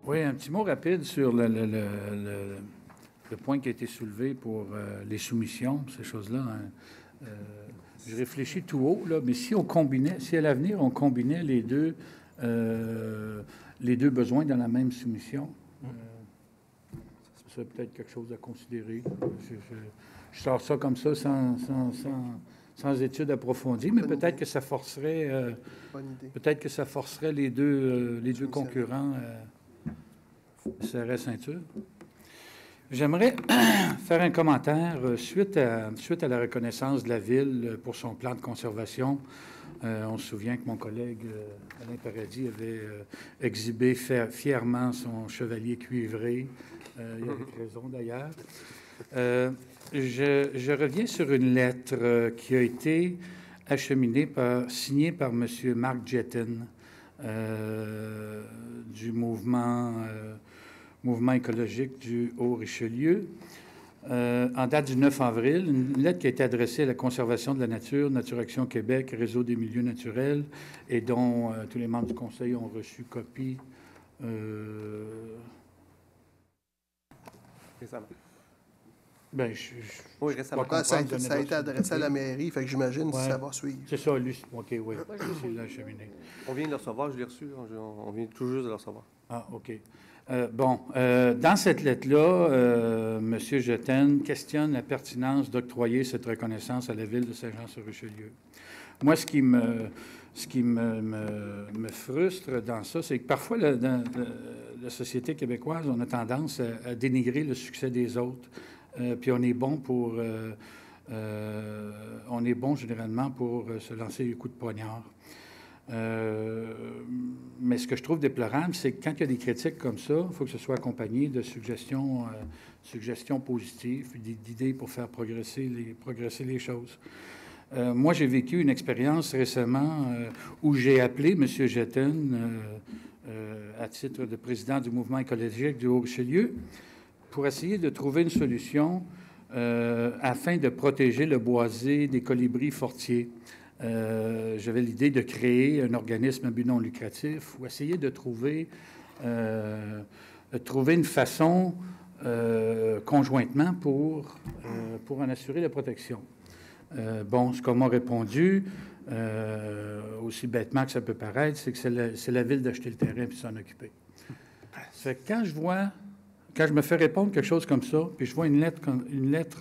Oui, un petit mot rapide sur le point qui a été soulevé pour les soumissions, ces choses-là. Hein. Je réfléchis tout haut, là, mais si on combinait, si à l'avenir, on combinait les deux besoins dans la même soumission, ça serait peut-être quelque chose à considérer. Je sors ça comme ça sans étude approfondie, mais peut-être que ça forcerait, peut-être que ça forcerait les deux concurrents serrer ceinture. J'aimerais faire un commentaire suite à la reconnaissance de la Ville pour son plan de conservation. On se souvient que mon collègue Alain Paradis avait exhibé fièrement son chevalier cuivré. Il avait raison d'ailleurs. Je reviens sur une lettre qui a été acheminée signée par M. Marc Jettin du mouvement écologique du Haut-Richelieu, en date du 9 avril, une lettre qui a été adressée à la Conservation de la nature, Nature Action Québec, Réseau des milieux naturels, et dont tous les membres du Conseil ont reçu copie. Récemment. Bien, oui, récemment. Ça a été adressé à la mairie, fait que j'imagine que ça va suivre. C'est ça, lui. OK, oui. C'est l'acheminé. On vient de le recevoir, je l'ai reçu. On vient tout juste de le recevoir. Ah, OK. Dans cette lettre-là, M. Jettin questionne la pertinence d'octroyer cette reconnaissance à la Ville de Saint-Jean-sur-Richelieu. Moi, ce qui me frustre dans ça, c'est que parfois, dans la société québécoise, on a tendance à dénigrer le succès des autres. Puis on est bon généralement pour se lancer les coups de poignard. Mais ce que je trouve déplorable, c'est que quand il y a des critiques comme ça, il faut que ce soit accompagné de suggestions positives, d'idées pour faire progresser les choses. Moi, j'ai vécu une expérience récemment où j'ai appelé M. Jettin à titre de président du mouvement écologique du Haut-Richelieu pour essayer de trouver une solution afin de protéger le boisé des colibris fortiers. J'avais l'idée de créer un organisme à but non lucratif ou essayer de trouver une façon conjointement pour en assurer la protection. Ce qu'on m'a répondu, aussi bêtement que ça peut paraître, c'est que c'est la Ville d'acheter le terrain et de s'en occuper. Fait que quand je me fais répondre quelque chose comme ça, puis je vois une lettre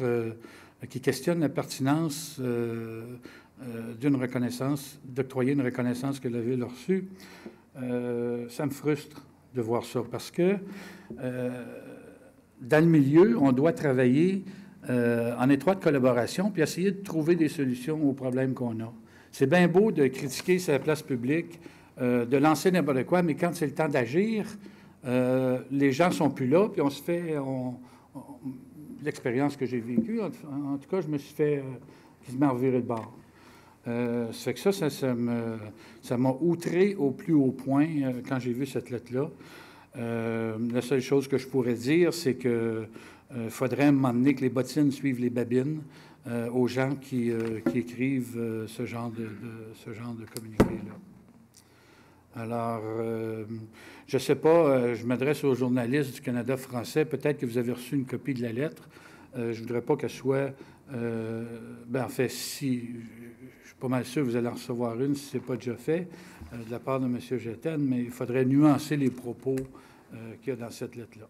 qui questionne la pertinence d'une reconnaissance, d'octroyer une reconnaissance que la Ville a reçue, ça me frustre de voir ça, parce que dans le milieu, on doit travailler en étroite collaboration, puis essayer de trouver des solutions aux problèmes qu'on a. C'est bien beau de critiquer sa place publique, de lancer n'importe quoi, mais quand c'est le temps d'agir, les gens ne sont plus là, puis on se fait... l'expérience que j'ai vécue, en tout cas, je me suis fait quasiment revirer de bord. Ça fait que ça m'a outré au plus haut point quand j'ai vu cette lettre-là. La seule chose que je pourrais dire, c'est que faudrait m'emmener que les bottines suivent les babines aux gens qui écrivent ce genre de communiqué-là. Alors, je ne sais pas, je m'adresse aux journalistes du Canada français. Peut-être que vous avez reçu une copie de la lettre. Je ne voudrais pas qu'elle soit... en fait, si... Je suis pas mal sûr que vous allez en recevoir une, si ce n'est pas déjà fait, de la part de M. Jettin, mais il faudrait nuancer les propos qu'il y a dans cette lettre-là.